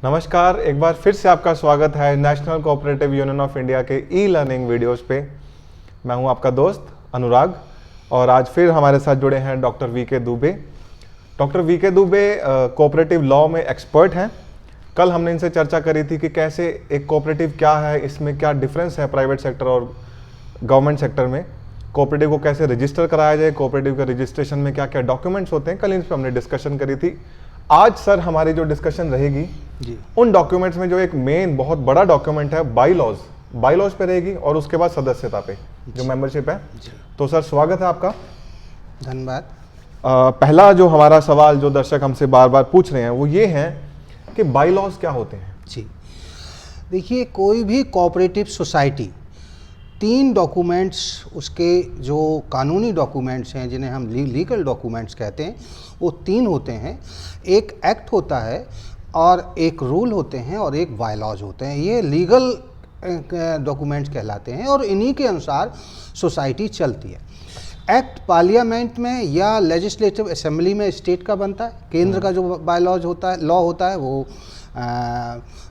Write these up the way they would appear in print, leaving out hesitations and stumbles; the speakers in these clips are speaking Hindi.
नमस्कार, एक बार फिर से आपका स्वागत है national cooperative union of India के ई लर्निंग वीडियोस पे। मैं हूं आपका दोस्त अनुराग और आज फिर हमारे साथ जुड़े हैं doctor VK Dubey. Doctor VK Dubey cooperative law में एक्सपर्ट हैं। कल हमने इनसे चर्चा करी थी कि कैसे एक कोऑपरेटिव क्या है, इसमें क्या डिफरेंस है प्राइवेट सेक्टर और गवर्नमेंट सेक्टर में, कोऑपरेटिव को कैसे रजिस्टर कराया जाए, कोऑपरेटिव के रजिस्ट्रेशन में क्या क्या डॉक्यूमेंट्स होते हैं। कल इन पर हमने डिस्कशन करी थी। आज सर हमारी जो डिस्कशन रहेगी जी, उन डॉक्यूमेंट्स में जो एक मेन बहुत बड़ा डॉक्यूमेंट है बाईलॉज पे रहेगी और उसके बाद सदस्यता पे जो मेंबरशिप है। तो सर स्वागत है आपका। धन्यवाद। पहला जो हमारा सवाल जो दर्शक हमसे बार बार पूछ रहे हैं वो ये है कि बाईलॉज क्या होते हैं। जी देखिए, कोई भी कोऑपरेटिव सोसाइटी 3 डॉक्यूमेंट्स, उसके जो कानूनी डॉक्यूमेंट्स हैं जिन्हें हम लीगल डॉक्यूमेंट्स कहते हैं, वो 3 होते हैं। एक एक्ट होता है और एक रूल होते हैं और एक बायलॉज होते हैं। ये लीगल डॉक्यूमेंट्स कहलाते हैं और इन्हीं के अनुसार सोसाइटी चलती है। एक्ट पार्लियामेंट में या लेजिस्लेटिव असेंबली में स्टेट का बनता है। केंद्र का जो बायलॉज होता है, लॉ होता है, वो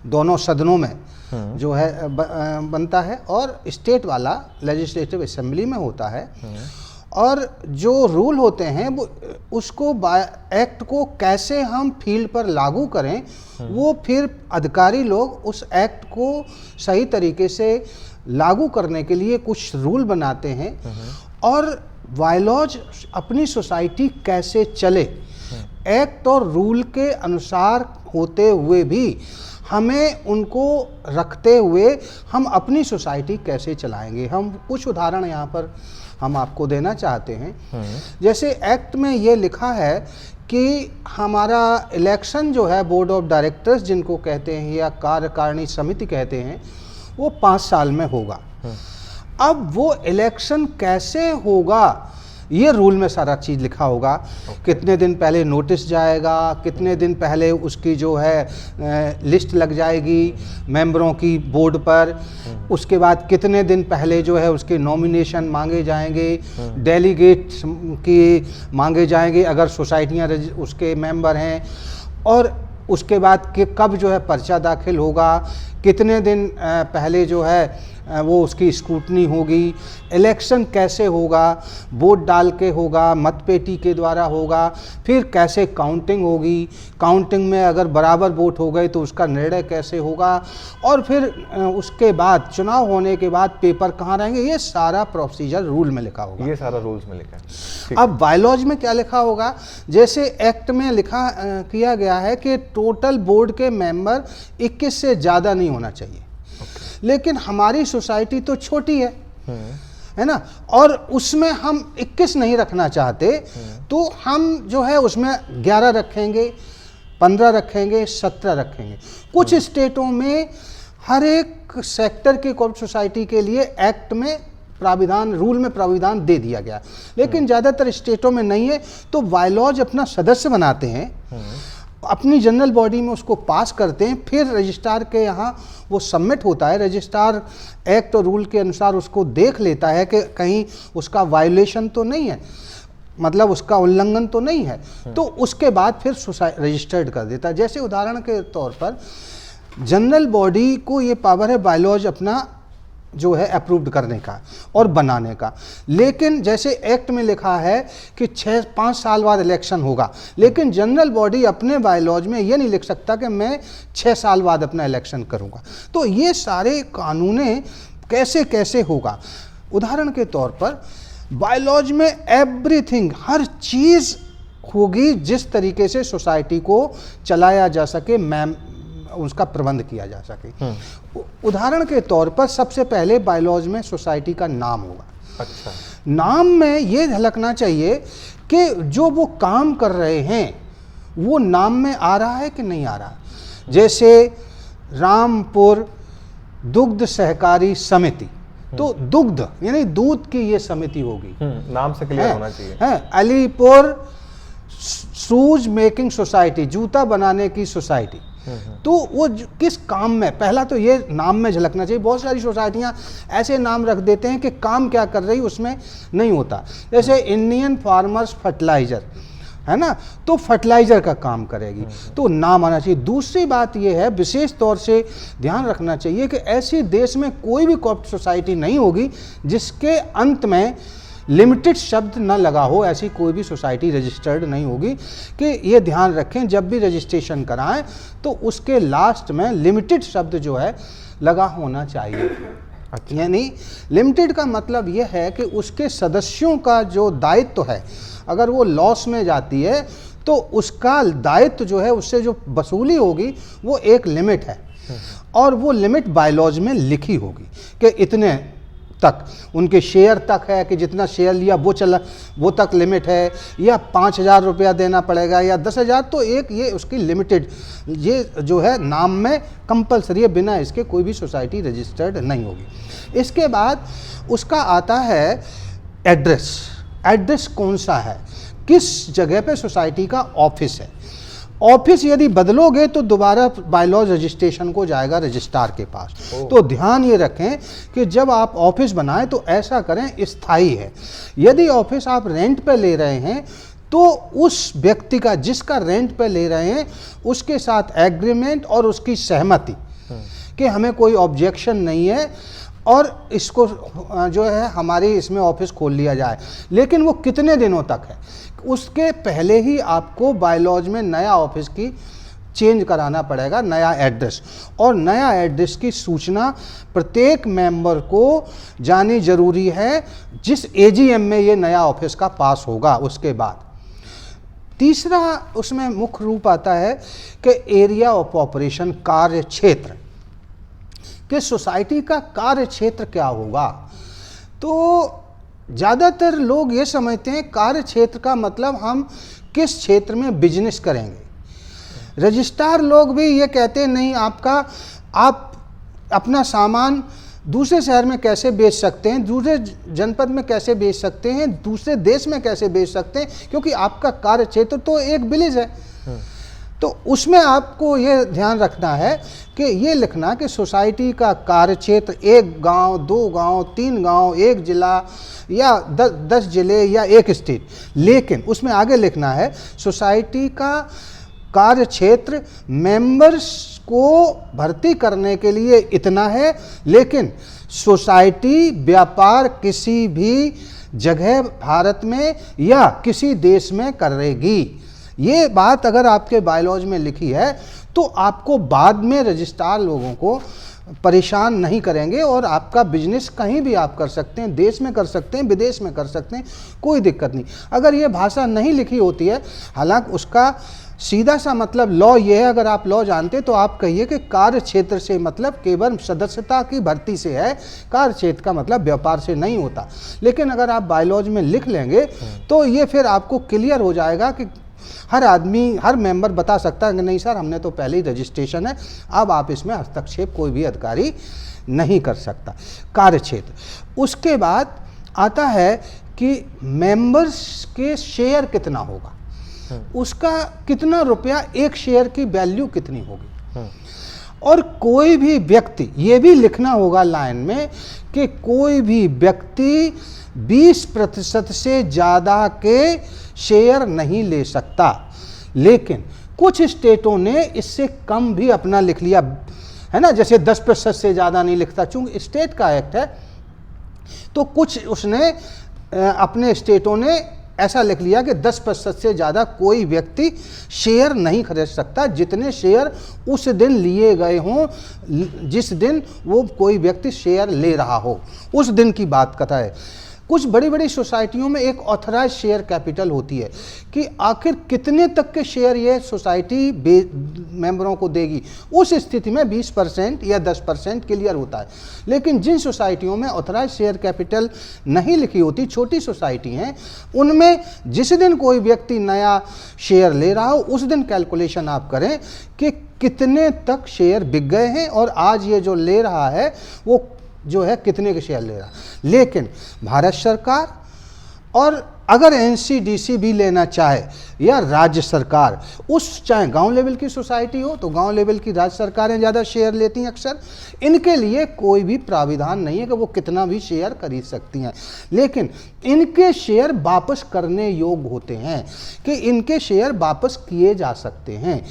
दोनों सदनों में जो है बनता है और स्टेट वाला लेजिस्लेटिव असेंबली में होता है। और जो रूल होते हैं वो उसको एक्ट को कैसे हम फील्ड पर लागू करें, वो फिर अधिकारी लोग उस एक्ट को सही तरीके से लागू करने के लिए कुछ रूल बनाते हैं। और बायलॉज अपनी सोसाइटी कैसे चले, एक्ट और रूल के अनुसार होते हुए भी हमें उनको रखते हुए हम अपनी सोसाइटी कैसे चलाएंगे। हम कुछ उदाहरण यहाँ पर हम आपको देना चाहते हैं। जैसे एक्ट में ये लिखा है कि हमारा इलेक्शन जो है बोर्ड ऑफ डायरेक्टर्स जिनको कहते हैं या कार्यकारिणी समिति कहते हैं, वो 5 साल में होगा। अब वो इलेक्शन कैसे होगा ये रूल में सारा चीज़ लिखा होगा। कितने दिन पहले नोटिस जाएगा, कितने दिन पहले उसकी जो है लिस्ट लग जाएगी मेंबरों की बोर्ड पर, उसके बाद कितने दिन पहले जो है उसके नॉमिनेशन मांगे जाएंगे, डेलीगेट की मांगे जाएंगे अगर सोसाइटियाँ उसके मेंबर हैं, और उसके बाद कि कब जो है पर्चा दाखिल होगा, कितने दिन पहले जो है वो उसकी स्क्रूटनी होगी, इलेक्शन कैसे होगा, वोट डाल के होगा, मतपेटी के द्वारा होगा, फिर कैसे काउंटिंग होगी, काउंटिंग में अगर बराबर वोट हो गए तो उसका निर्णय कैसे होगा, और फिर उसके बाद चुनाव होने के बाद पेपर कहाँ रहेंगे। ये सारा प्रोसीजर रूल में लिखा होगा। ये सारा रूल्स में लिखा है। अब बायलॉज में क्या लिखा होगा, जैसे एक्ट में लिखा किया गया है कि टोटल बोर्ड के मेंबर 21 से ज़्यादा नहीं होना चाहिए। लेकिन हमारी सोसाइटी तो छोटी है ना, और उसमें हम 21 नहीं रखना चाहते, तो हम जो है उसमें 11 रखेंगे, 15 रखेंगे, 17 रखेंगे। कुछ स्टेटों में हर एक सेक्टर के कोऑपरेटिव सोसाइटी के लिए एक्ट में प्राविधान, रूल में प्राविधान दे दिया गया, लेकिन ज़्यादातर स्टेटों में नहीं है। तो बायलॉज अपना सदस्य बनाते हैं, अपनी जनरल बॉडी में उसको पास करते हैं, फिर रजिस्ट्रार के यहाँ वो सबमिट होता है। रजिस्ट्रार एक्ट और रूल के अनुसार उसको देख लेता है कि कहीं उसका वायोलेशन तो नहीं है, मतलब उसका उल्लंघन तो नहीं है, तो उसके बाद फिर रजिस्टर्ड कर देता है। जैसे उदाहरण के तौर पर जनरल बॉडी को ये पावर है बायलॉज अपना जो है अप्रूव्ड करने का और बनाने का, लेकिन जैसे एक्ट में लिखा है कि 5 साल बाद इलेक्शन होगा, लेकिन जनरल बॉडी अपने बायलॉज में ये नहीं लिख सकता कि मैं 6 साल बाद अपना इलेक्शन करूंगा। तो ये सारे कानूने कैसे कैसे होगा। उदाहरण के तौर पर बायलॉज में एवरीथिंग, हर चीज़ होगी जिस तरीके से सोसाइटी को चलाया जा सके, उसका प्रबंध किया जा सके। उदाहरण के तौर पर सबसे पहले बायलॉज में सोसाइटी का नाम होगा। अच्छा। नाम में ये झलकना चाहिए कि जो वो काम कर रहे हैं वो नाम में आ रहा है कि नहीं आ रहा। जैसे रामपुर दुग्ध सहकारी समिति, तो दुग्ध यानी दूध की ये समिति होगी, नाम से क्लियर होना चाहिए। अलीपुर शूज मेकिंग सोसाइटी, जूता बनाने की सोसाइटी, तो वो किस काम में, पहला तो ये नाम में झलकना चाहिए। बहुत सारी सोसाइटियाँ ऐसे नाम रख देते हैं कि काम क्या कर रही उसमें नहीं होता। जैसे इंडियन फार्मर्स फर्टिलाइजर है ना, तो फर्टिलाइज़र का काम करेगी, तो नाम आना चाहिए। दूसरी बात यह है, विशेष तौर से ध्यान रखना चाहिए कि ऐसे देश में कोई भी कोऑपरेटिव सोसाइटी नहीं होगी जिसके अंत में लिमिटेड शब्द न लगा हो। ऐसी कोई भी सोसाइटी रजिस्टर्ड नहीं होगी। कि ये ध्यान रखें, जब भी रजिस्ट्रेशन कराएं तो उसके लास्ट में लिमिटेड शब्द जो है लगा होना चाहिए। अच्छा। यानी लिमिटेड का मतलब यह है कि उसके सदस्यों का जो दायित्व है, अगर वो लॉस में जाती है तो उसका दायित्व जो है, उससे जो वसूली होगी वो एक लिमिट है, और वो लिमिट बायलॉज में लिखी होगी कि इतने तक उनके शेयर तक है, कि जितना शेयर लिया वो तक लिमिट है, या 5,000 रुपया देना पड़ेगा या 10,000, तो एक ये उसकी लिमिटेड, ये जो है नाम में कंपलसरी है, बिना इसके कोई भी सोसाइटी रजिस्टर्ड नहीं होगी। इसके बाद उसका आता है एड्रेस। एड्रेस कौन सा है, किस जगह पे सोसाइटी का ऑफिस है। ऑफिस यदि बदलोगे तो दोबारा बायलॉज रजिस्ट्रेशन को जाएगा रजिस्ट्रार के पास। तो ध्यान ये रखें कि जब आप ऑफिस बनाएं तो ऐसा करें स्थायी है। यदि ऑफिस आप रेंट पे ले रहे हैं तो उस व्यक्ति का, जिसका रेंट पे ले रहे हैं, उसके साथ एग्रीमेंट और उसकी सहमति कि हमें कोई ऑब्जेक्शन नहीं है और इसको जो है हमारी इसमें ऑफिस खोल लिया जाए। लेकिन वो कितने दिनों तक है, उसके पहले ही आपको बायलॉज में नया ऑफिस की चेंज कराना पड़ेगा, नया एड्रेस। और नया एड्रेस की सूचना प्रत्येक मेंबर को जानी जरूरी है, जिस एजीएम में ये नया ऑफिस का पास होगा। उसके बाद तीसरा उसमें मुख्य रूप आता है कि एरिया ऑफ ऑपरेशन, कार्य क्षेत्र, कि सोसाइटी का कार्य क्षेत्र क्या होगा। तो ज़्यादातर लोग ये समझते हैं कार्य क्षेत्र का मतलब हम किस क्षेत्र में बिजनेस करेंगे। रजिस्ट्रार लोग भी ये कहते हैं नहीं, आप अपना सामान दूसरे शहर में कैसे बेच सकते हैं, दूसरे जनपद में कैसे बेच सकते हैं, दूसरे देश में कैसे बेच सकते हैं, क्योंकि आपका कार्य क्षेत्र तो एक विलेज है। तो उसमें आपको ये ध्यान रखना है कि ये लिखना कि सोसाइटी का कार्य क्षेत्र 1 गांव, 2 गांव, 3 गांव, 1 जिला या 10 जिले या 1 स्टेट। लेकिन उसमें आगे लिखना है सोसाइटी का कार्य क्षेत्र मेंबर्स को भर्ती करने के लिए इतना है, लेकिन सोसाइटी व्यापार किसी भी जगह भारत में या किसी देश में करेगी। ये बात अगर आपके बायलॉज में लिखी है तो आपको बाद में रजिस्ट्रार लोगों को परेशान नहीं करेंगे और आपका बिजनेस कहीं भी आप कर सकते हैं, देश में कर सकते हैं, विदेश में कर सकते हैं, कोई दिक्कत नहीं। अगर ये भाषा नहीं लिखी होती है, हालांकि उसका सीधा सा मतलब लॉ ये है, अगर आप लॉ जानते तो आप कहिए कि कार्य क्षेत्र से मतलब केवल सदस्यता की भर्ती से है, कार्य क्षेत्र का मतलब व्यापार से नहीं होता। लेकिन अगर आप बायलॉज में लिख लेंगे तो ये फिर आपको क्लियर हो जाएगा कि हर आदमी, हर मेंबर बता सकता है कि नहीं सर, हमने तो पहले ही रजिस्ट्रेशन है, अब आप इसमें हस्तक्षेप कोई भी अधिकारी नहीं कर सकता। कार्य क्षेत्र। उसके बाद आता है कि मेंबर्स के शेयर कितना होगा, उसका कितना रुपया, एक शेयर की वैल्यू कितनी होगी। और कोई भी व्यक्ति, ये भी लिखना होगा लाइन में कि कोई भी व्यक्ति 20% से ज़्यादा के शेयर नहीं ले सकता। लेकिन कुछ स्टेटों ने इससे कम भी अपना लिख लिया है ना, जैसे 10% से ज़्यादा नहीं लिखता, चूंकि स्टेट का एक्ट है। तो कुछ उसने अपने स्टेटों ने ऐसा लिख लिया कि 10% से ज़्यादा कोई व्यक्ति शेयर नहीं खरीद सकता, जितने शेयर उस दिन लिए गए हों, जिस दिन वो कोई व्यक्ति शेयर ले रहा हो, उस दिन की बात कथा है। कुछ बड़ी बड़ी सोसाइटियों में एक ऑथराइज शेयर कैपिटल होती है कि आखिर कितने तक के शेयर ये सोसाइटी मेंबरों को देगी। उस स्थिति में 20% या 10% क्लियर होता है। लेकिन जिन सोसाइटियों में ऑथराइज शेयर कैपिटल नहीं लिखी होती, छोटी सोसाइटी हैं, उनमें जिस दिन कोई व्यक्ति नया शेयर ले रहा हो, उस दिन कैलकुलेशन आप करें कि कितने तक शेयर बिक गए हैं और आज ये जो ले रहा है वो जो है कितने के शेयर ले रहा। लेकिन भारत सरकार और अगर एनसीडीसी भी लेना चाहे या राज्य सरकार, उस चाहे गांव लेवल की सोसाइटी हो तो गांव लेवल की राज्य सरकारें ज़्यादा शेयर लेती हैं अक्सर, इनके लिए कोई भी प्राविधान नहीं है कि वो कितना भी शेयर खरीद सकती हैं, लेकिन इनके शेयर वापस करने योग्य होते हैं कि इनके शेयर वापस किए जा सकते हैं,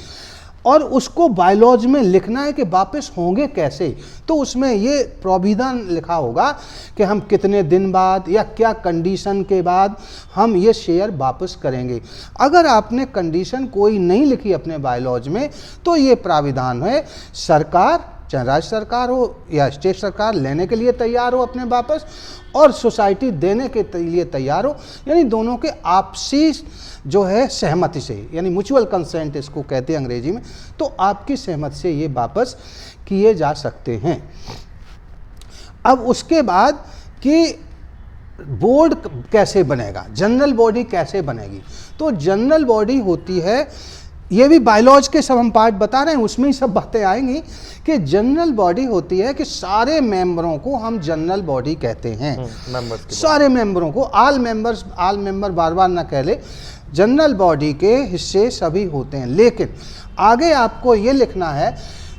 और उसको बायलॉज में लिखना है कि वापस होंगे कैसे। तो उसमें ये प्राविधान लिखा होगा कि हम कितने दिन बाद या क्या कंडीशन के बाद हम ये शेयर वापस करेंगे। अगर आपने कंडीशन कोई नहीं लिखी अपने बायलॉज में तो ये प्राविधान है, सरकार चाहे राज्य सरकार हो या स्टेट सरकार लेने के लिए तैयार हो अपने वापस, और सोसाइटी देने के लिए तैयार हो, यानी दोनों के आपसी जो है सहमति से, यानी म्यूचुअल कंसेंट इसको कहते हैं अंग्रेजी में, तो आपकी सहमति से ये वापस किए जा सकते हैं। अब उसके बाद कि बोर्ड कैसे बनेगा, जनरल बॉडी कैसे बनेगी, तो जनरल बॉडी होती है, ये भी बायलॉज के सब हम पार्ट बता रहे हैं, उसमें ही सब बातें आएंगी कि जनरल बॉडी होती है कि सारे मेंबरों को हम जनरल बॉडी कहते हैं, सारे मेंबरों को, ऑल मेंबर बार बार ना कह ले, जनरल बॉडी के हिस्से सभी होते हैं। लेकिन आगे आपको ये लिखना है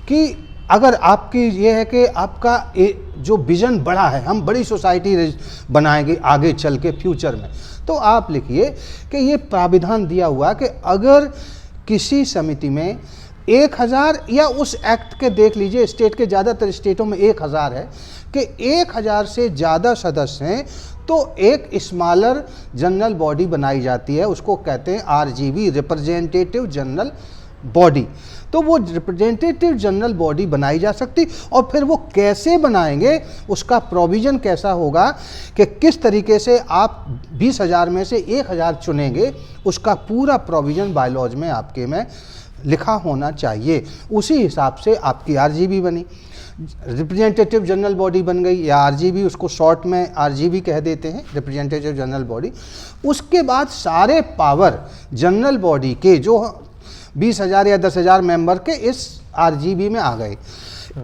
कि अगर आपकी ये है कि आपका जो विजन बड़ा है, हम बड़ी सोसाइटी बनाएंगे आगे चल के फ्यूचर में, तो आप लिखिए कि ये प्राविधान दिया हुआ कि अगर किसी समिति में 1000 या उस एक्ट के देख लीजिए, स्टेट के ज़्यादातर स्टेटों में 1000 है कि 1000 से ज़्यादा सदस्य हैं तो एक स्मॉलर जनरल बॉडी बनाई जाती है, उसको कहते हैं आरजीबी, रिप्रेजेंटेटिव जनरल बॉडी। तो वो रिप्रेजेंटेटिव जनरल बॉडी बनाई जा सकती, और फिर वो कैसे बनाएंगे, उसका प्रोविज़न कैसा होगा कि किस तरीके से आप 20,000 में से 1000 चुनेंगे, उसका पूरा प्रोविज़न बायलॉज में आपके में लिखा होना चाहिए। उसी हिसाब से आपकी आरजीबी बनी, रिप्रेजेंटेटिव जनरल बॉडी बन गई, या आरजीबी, उसको शॉर्ट में आरजीबी कह देते हैं, रिप्रेजेंटेटिव जनरल बॉडी। उसके बाद सारे पावर जनरल बॉडी के जो 20,000 या 10,000 मेंबर के इस आरजीबी में आ गए,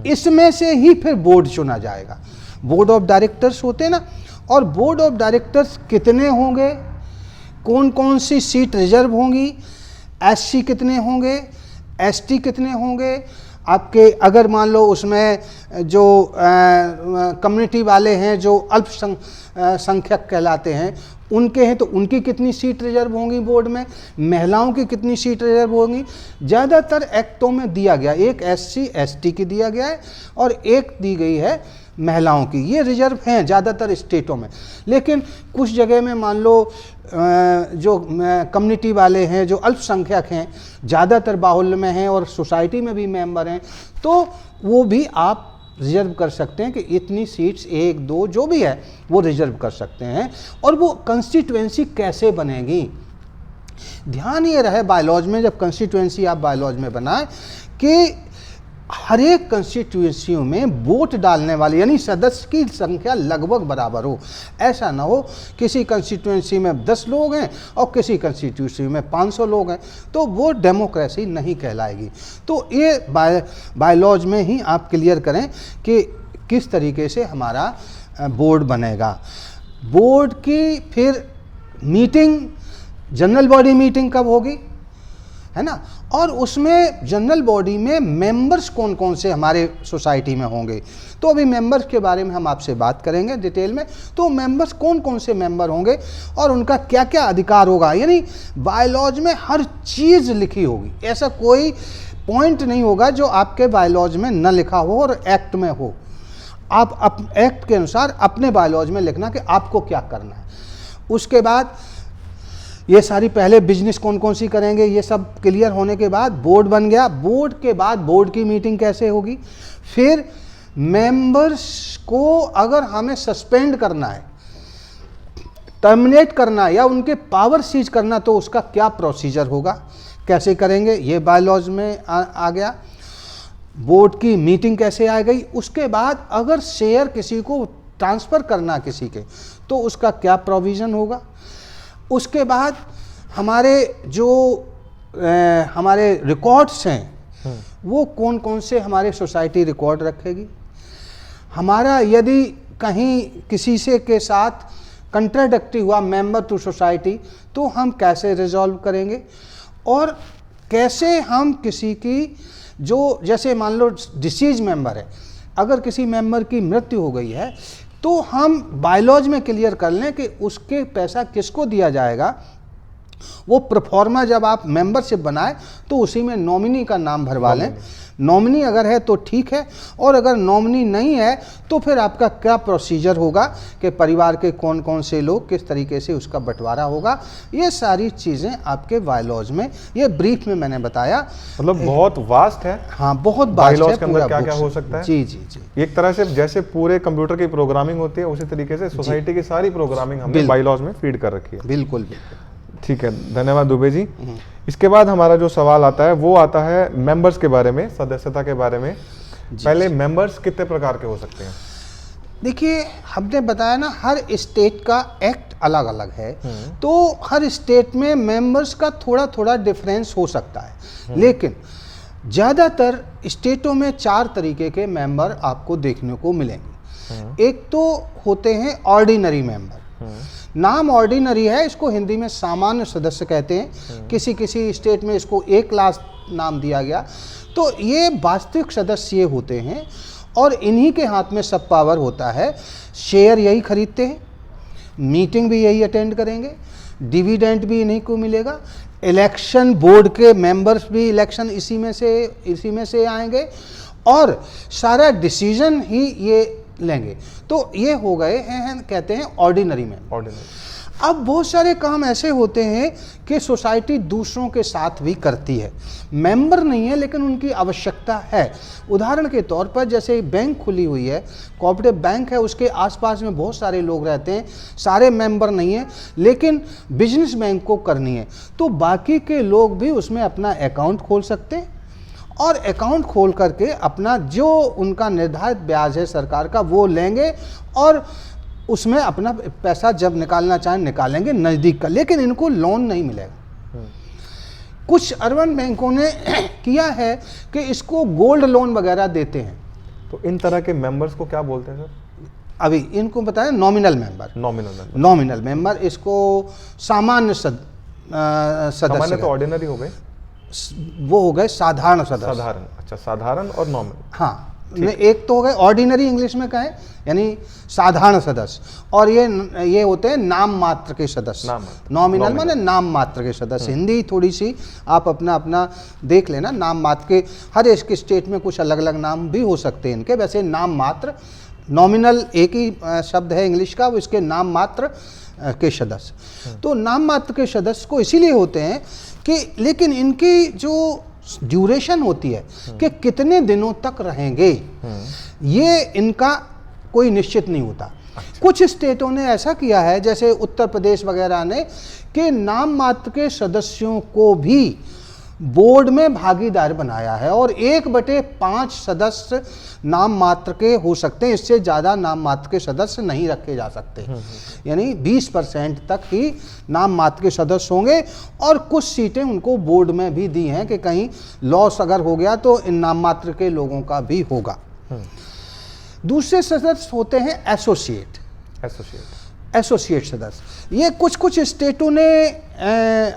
इसमें से ही फिर बोर्ड चुना जाएगा। बोर्ड ऑफ डायरेक्टर्स होते हैं ना, और बोर्ड ऑफ डायरेक्टर्स कितने होंगे, कौन कौन सी सीट रिजर्व होंगी, एससी कितने होंगे, एसटी कितने होंगे, आपके अगर मान लो उसमें जो कम्युनिटी वाले हैं जो अल्पसंख्यक कहलाते हैं उनके हैं तो उनकी कितनी सीट रिजर्व होंगी बोर्ड में, महिलाओं की कितनी सीट रिजर्व होंगी। ज़्यादातर एक्टों में दिया गया, एक एससी एसटी की दिया गया है और एक दी गई है महिलाओं की, ये रिजर्व हैं ज़्यादातर स्टेटों में। लेकिन कुछ जगह में मान लो जो कम्युनिटी वाले हैं जो अल्पसंख्यक हैं ज़्यादातर बाहुल्य में हैं और सोसाइटी में भी मेंबर हैं, तो वो भी आप रिजर्व कर सकते हैं कि इतनी सीट्स 1 2 जो भी है वो रिजर्व कर सकते हैं। और वो कंस्टिट्यूएंसी कैसे बनेगी, ध्यान ये रहे बायलॉज में, जब कंस्टिट्यूएंसी आप बायलॉज में बनाएं कि हर एक कंस्टिट्यूएंसियों में वोट डालने वाले यानी सदस्य की संख्या लगभग बराबर हो। ऐसा ना हो किसी कंस्टिट्यूएंसी में 10 लोग हैं और किसी कंस्टिट्यूएंसी में 500 लोग हैं, तो वो डेमोक्रेसी नहीं कहलाएगी। तो ये बायलॉज में ही आप क्लियर करें कि किस तरीके से हमारा बोर्ड बनेगा। बोर्ड की फिर मीटिंग, जनरल बॉडी मीटिंग कब होगी, है ना, और उसमें जनरल बॉडी में मेंबर्स कौन कौन से हमारे सोसाइटी में होंगे। तो अभी मेंबर्स के बारे में हम आपसे बात करेंगे डिटेल में। तो मेंबर्स कौन कौन से मेंबर होंगे और उनका क्या क्या अधिकार होगा, यानी बायलॉज में हर चीज़ लिखी होगी, ऐसा कोई पॉइंट नहीं होगा जो आपके बायलॉज में न लिखा हो और एक्ट में हो। आप एक्ट के अनुसार अपने बायलॉज में लिखना कि आपको क्या करना है। उसके बाद ये सारी पहले बिजनेस कौन कौन सी करेंगे, ये सब क्लियर होने के बाद बोर्ड बन गया। बोर्ड के बाद बोर्ड की मीटिंग कैसे होगी, फिर मेंबर्स को अगर हमें सस्पेंड करना है, टर्मिनेट करना है या उनके पावर सीज करना, तो उसका क्या प्रोसीजर होगा, कैसे करेंगे, ये बायलॉज में आ गया। बोर्ड की मीटिंग कैसे आ गई। उसके बाद अगर शेयर किसी को ट्रांसफ़र करना किसी के, तो उसका क्या प्रोविज़न होगा। उसके बाद हमारे जो हमारे रिकॉर्ड्स हैं वो कौन कौन से हमारे सोसाइटी रिकॉर्ड रखेगी। हमारा यदि कहीं किसी से के साथ कंट्राडिक्टी हुआ मेंबर टू सोसाइटी, तो हम कैसे रिजॉल्व करेंगे, और कैसे हम किसी की जो जैसे मान लो डिसीज मेंबर है, अगर किसी मेंबर की मृत्यु हो गई है तो हम बायलॉज में क्लियर कर लें कि उसके पैसा किसको दिया जाएगा। वो प्रोफॉर्मा जब आप मेंबरशिप बनाए तो उसी में नॉमिनी का नाम भरवा लें। नॉमिनी अगर है तो ठीक है, और अगर नॉमिनी नहीं है तो फिर आपका क्या प्रोसीजर होगा कि परिवार के कौन कौन से लोग किस तरीके से उसका बंटवारा होगा। ये सारी चीज़ें आपके बायलॉज में, ये ब्रीफ में मैंने बताया। मतलब बहुत वास्ट है। हाँ, बहुत बायलॉज के अंदर क्या क्या हो सकता है। जी जी जी, एक तरह से जैसे पूरे कंप्यूटर की प्रोग्रामिंग होती है उसी तरीके से सोसाइटी की सारी प्रोग्रामिंग हमने बायलॉज में फीड कर रखी है। बिल्कुल बिल्कुल। ठीक है, धन्यवाद दुबे जी। इसके बाद हमारा जो सवाल आता है वो आता है मेंबर्स के बारे में, सदस्यता के बारे में। पहले मेंबर्स कितने प्रकार के हो सकते हैं? देखिए, हमने बताया ना हर स्टेट का एक्ट अलग अलग है, तो हर स्टेट में मेंबर्स का थोड़ा थोड़ा डिफरेंस हो सकता है, लेकिन ज़्यादातर स्टेटों में 4 तरीके के मेंबर आपको देखने को मिलेंगे। एक तो होते हैं ऑर्डिनरी मेंबर। नाम ऑर्डिनरी है, इसको हिंदी में सामान्य सदस्य कहते हैं। किसी किसी स्टेट में इसको A क्लास नाम दिया गया। तो ये वास्तविक सदस्य होते हैं और इन्हीं के हाथ में सब पावर होता है। शेयर यही खरीदते हैं, मीटिंग भी यही अटेंड करेंगे, डिविडेंड भी इन्हीं को मिलेगा, इलेक्शन बोर्ड के मेंबर्स भी इलेक्शन इसी में से आएंगे, और सारा डिसीजन ही ये लेंगे। तो ये हो गए हैं कहते हैं ऑर्डिनरी में। अब बहुत सारे काम ऐसे होते हैं कि सोसाइटी दूसरों के साथ भी करती है, मेंबर नहीं है लेकिन उनकी आवश्यकता है। उदाहरण के तौर पर जैसे बैंक खुली हुई है, कोऑपरेटिव बैंक है, उसके आसपास में बहुत सारे लोग रहते हैं, सारे मेंबर नहीं है, लेकिन बिजनेस बैंक को करनी है, तो बाकी के लोग भी उसमें अपना अकाउंट खोल सकते हैं, और अकाउंट खोल करके अपना जो उनका निर्धारित ब्याज है सरकार का वो लेंगे, और उसमें अपना पैसा जब निकालना चाहें निकालेंगे नज़दीक का, लेकिन इनको लोन नहीं मिलेगा। कुछ अर्बन बैंकों ने किया है कि इसको गोल्ड लोन वगैरह देते हैं। तो इन तरह के मेंबर्स को क्या बोलते हैं सर? अभी इनको बताएं नॉमिनल मेंबर। नॉमिनल मेंबर इसको सामान्य सदस्य। तो ऑर्डिनरी हो गए, वो हो गए साधारण सदस्य। अच्छा, साधारण और नॉमिनल। हाँ, एक तो हो गए ऑर्डिनरी, इंग्लिश में कहें यानी साधारण सदस्य, और ये होते हैं नाम मात्र के सदस्य। नॉमिनल माने नाम मात्र के सदस्य। हिंदी थोड़ी सी आप अपना देख लेना, नाम मात्र के हर एक स्टेट में कुछ अलग अलग नाम भी हो सकते हैं इनके। वैसे नाम मात्र, नॉमिनल एक ही शब्द है इंग्लिश का, वो इसके नाम मात्र के सदस्य। तो नाम मात्र के सदस्य को इसीलिए होते हैं कि, लेकिन इनकी जो ड्यूरेशन होती है कि कितने दिनों तक रहेंगे, ये इनका कोई निश्चित नहीं होता। कुछ स्टेटों ने ऐसा किया है, जैसे उत्तर प्रदेश वगैरह ने, कि नाम मात्र के सदस्यों को भी बोर्ड में भागीदार बनाया है, और 1/5 सदस्य नाम मात्र के हो सकते हैं, इससे ज़्यादा नाम मात्र के सदस्य नहीं रखे जा सकते। यानी 20% तक ही नाम मात्र के सदस्य होंगे, और कुछ सीटें उनको बोर्ड में भी दी हैं कि कहीं लॉस अगर हो गया तो इन नाम मात्र के लोगों का भी होगा। दूसरे सदस्य होते हैं एसोसिएट सदस्य। ये कुछ स्टेटों ने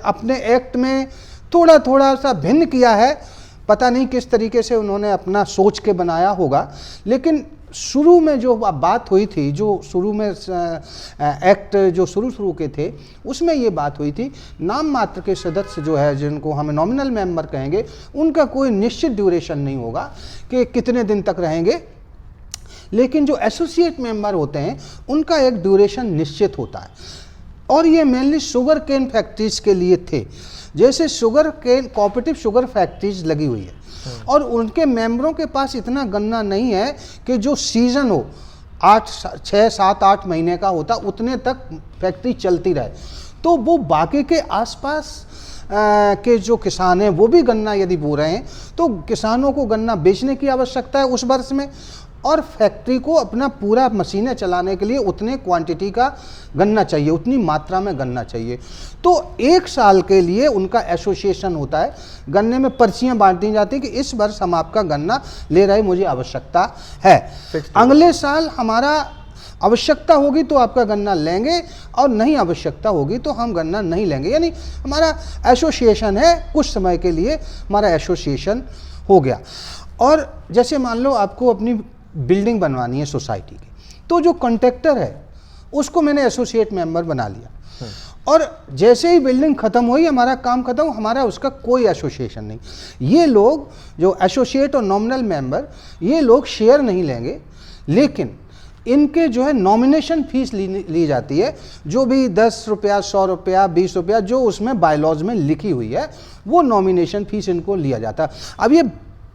अपने एक्ट में थोड़ा सा भिन्न किया है, पता नहीं किस तरीके से उन्होंने अपना सोच के बनाया होगा, लेकिन शुरू में जो बात हुई थी, जो शुरू में एक्ट जो शुरू के थे, उसमें ये बात हुई थी, नाम मात्र के सदस्य जो है, जिनको हम नॉमिनल मेंबर कहेंगे, उनका कोई निश्चित ड्यूरेशन नहीं होगा कि कितने दिन तक रहेंगे, लेकिन जो एसोसिएट मेंबर होते हैं उनका एक ड्यूरेशन निश्चित होता है। और ये मेनली शुगर केन फैक्ट्रीज के लिए थे। जैसे sugar cane cooperative sugar factories लगी हुई है, और उनके मेंबरों के पास इतना गन्ना नहीं है कि जो सीज़न हो 6, 7, 8 महीने का होता, उतने तक फैक्ट्री चलती रहे, तो वो बाकी के आसपास के जो किसान हैं वो भी गन्ना यदि बो रहे हैं, तो किसानों को गन्ना बेचने की आवश्यकता है उस वर्ष में, और फैक्ट्री को अपना पूरा मशीनें चलाने के लिए उतने क्वांटिटी का गन्ना चाहिए, उतनी मात्रा में गन्ना चाहिए। तो 1 साल के लिए उनका एसोसिएशन होता है, गन्ने में पर्चियां बांट दी जाती है कि इस वर्ष हम आपका गन्ना ले रहे, मुझे आवश्यकता है। अगले साल हमारा आवश्यकता होगी तो आपका गन्ना लेंगे और नहीं आवश्यकता होगी तो हम गन्ना नहीं लेंगे। यानी हमारा एसोसिएशन है, कुछ समय के लिए हमारा एसोसिएशन हो गया। और जैसे मान लो आपको अपनी बिल्डिंग बनवानी है सोसाइटी की, तो जो कॉन्ट्रैक्टर है उसको मैंने एसोसिएट मेंबर बना लिया, और जैसे ही बिल्डिंग ख़त्म हुई, हमारा काम ख़त्म, हमारा उसका कोई एसोसिएशन नहीं। ये लोग जो एसोसिएट और नॉमिनल मेंबर, ये लोग शेयर नहीं लेंगे, लेकिन इनके जो है नॉमिनेशन फीस ली जाती है, जो भी 10 रुपया, 100 रुपया, 20 रुपया जो उसमें बायलॉज में लिखी हुई है, वो नॉमिनेशन फीस इनको लिया जाता है। अब ये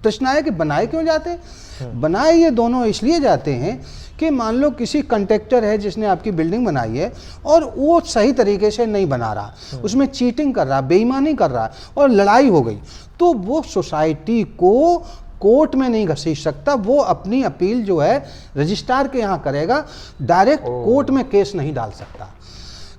प्रश्न आया कि बनाए क्यों जाते हैं? बनाए ये दोनों इसलिए जाते हैं कि मान लो किसी कॉन्ट्रैक्टर है जिसने आपकी बिल्डिंग बनाई है और वो सही तरीके से नहीं बना रहा, उसमें चीटिंग कर रहा, बेईमानी कर रहा और लड़ाई हो गई, तो वो सोसाइटी को कोर्ट में नहीं घसीट सकता, वो अपनी अपील जो है रजिस्ट्रार के यहाँ करेगा, डायरेक्ट कोर्ट में केस नहीं डाल सकता।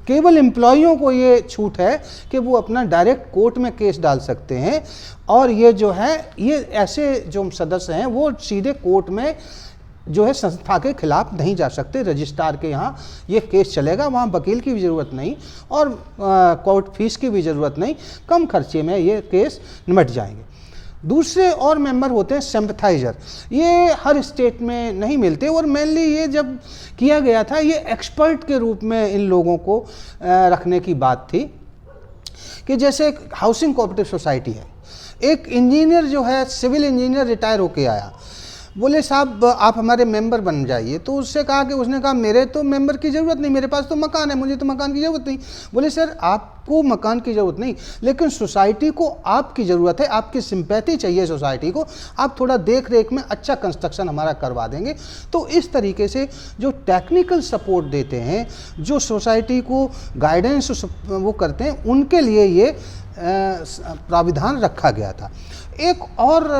केवल एम्प्लॉइयों को ये छूट है कि वो अपना डायरेक्ट कोर्ट में केस डाल सकते हैं, और ये जो है ये ऐसे जो सदस्य हैं वो सीधे कोर्ट में जो है संस्था के खिलाफ नहीं जा सकते। रजिस्ट्रार के यहाँ ये केस चलेगा, वहाँ वकील की भी ज़रूरत नहीं और कोर्ट फीस की भी ज़रूरत नहीं, कम खर्चे में ये केस निपट जाएंगे। दूसरे और मेंबर होते हैं सिंपथाइजर, ये हर स्टेट में नहीं मिलते, और मेनली ये जब किया गया था ये एक्सपर्ट के रूप में इन लोगों को रखने की बात थी कि जैसे एक हाउसिंग कोऑपरेटिव सोसाइटी है, एक इंजीनियर जो है सिविल इंजीनियर रिटायर होके आया, बोले साहब आप हमारे मेंबर बन जाइए, तो उससे कहा कि उसने कहा मेरे तो मेंबर की ज़रूरत नहीं, मेरे पास तो मकान है, मुझे तो मकान की ज़रूरत नहीं। बोले सर आपको मकान की ज़रूरत नहीं, लेकिन सोसाइटी को आपकी ज़रूरत है, आपकी सिंपैथी चाहिए सोसाइटी को, आप थोड़ा देख रेख में अच्छा कंस्ट्रक्शन हमारा करवा देंगे। तो इस तरीके से जो टेक्निकल सपोर्ट देते हैं, जो सोसाइटी को गाइडेंस वो करते हैं, उनके लिए ये प्राविधान रखा गया था। एक और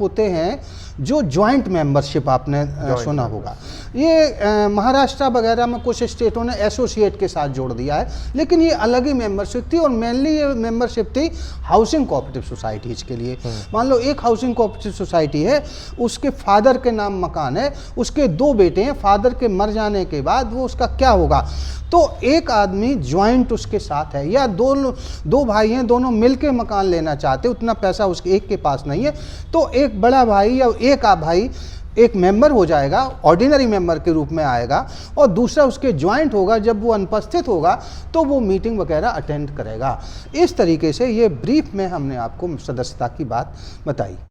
होते हैं जो जॉइंट मेंबरशिप, आपने सुना होगा, ये महाराष्ट्र वगैरह में कुछ स्टेटों ने एसोसिएट के साथ जोड़ दिया है, लेकिन ये अलग ही मेंबरशिप थी, और मेनली ये मेंबरशिप थी हाउसिंग कोऑपरेटिव सोसाइटीज़ के लिए। मान लो एक हाउसिंग कोऑपरेटिव सोसाइटी है, उसके फादर के नाम मकान है, उसके 2 बेटे हैं, फादर के मर जाने के बाद वो उसका क्या होगा, तो एक आदमी ज्वाइंट उसके साथ है, या दो भाई हैं, दोनों मिलके मकान लेना चाहते, उतना पैसा उसके एक के पास नहीं है, तो एक बड़ा भाई या एक भाई एक मेंबर हो जाएगा, ऑर्डिनरी मेंबर के रूप में आएगा, और दूसरा उसके ज्वाइंट होगा, जब वो अनुपस्थित होगा तो वो मीटिंग वगैरह अटेंड करेगा। इस तरीके से ये ब्रीफ में हमने आपको सदस्यता की बात बताई।